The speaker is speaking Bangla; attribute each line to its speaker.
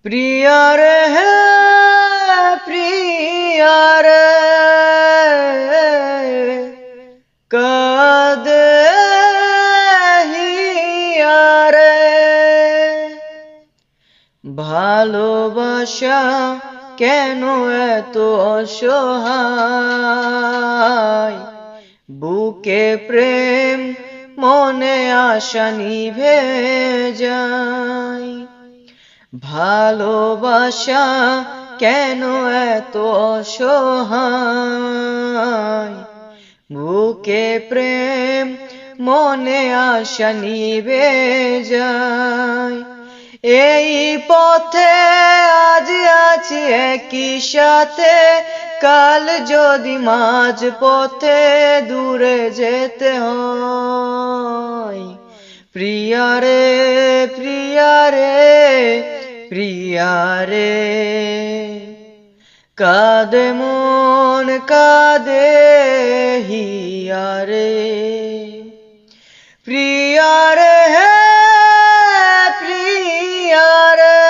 Speaker 1: प्रिया रे है प्रिया रे কাঁদে হিয়া রে ভালোবাসা কেন এত অসহায় বুকে প্রেম মনে আশা নিভে যায় ভালোবাসা কেন এত অসহায় বুকে প্রেম মনে আশা নিভে যায় এই পথে আজ আছি একই সাথে কাল যদি মাঝ পথে দূরে যেতে হয় প্রিয়া রে প্রিয়া রে প্রিয়া রে কাঁদে মন কাঁদে হিয়া রে প্রিয়া রে প্রিয়া রে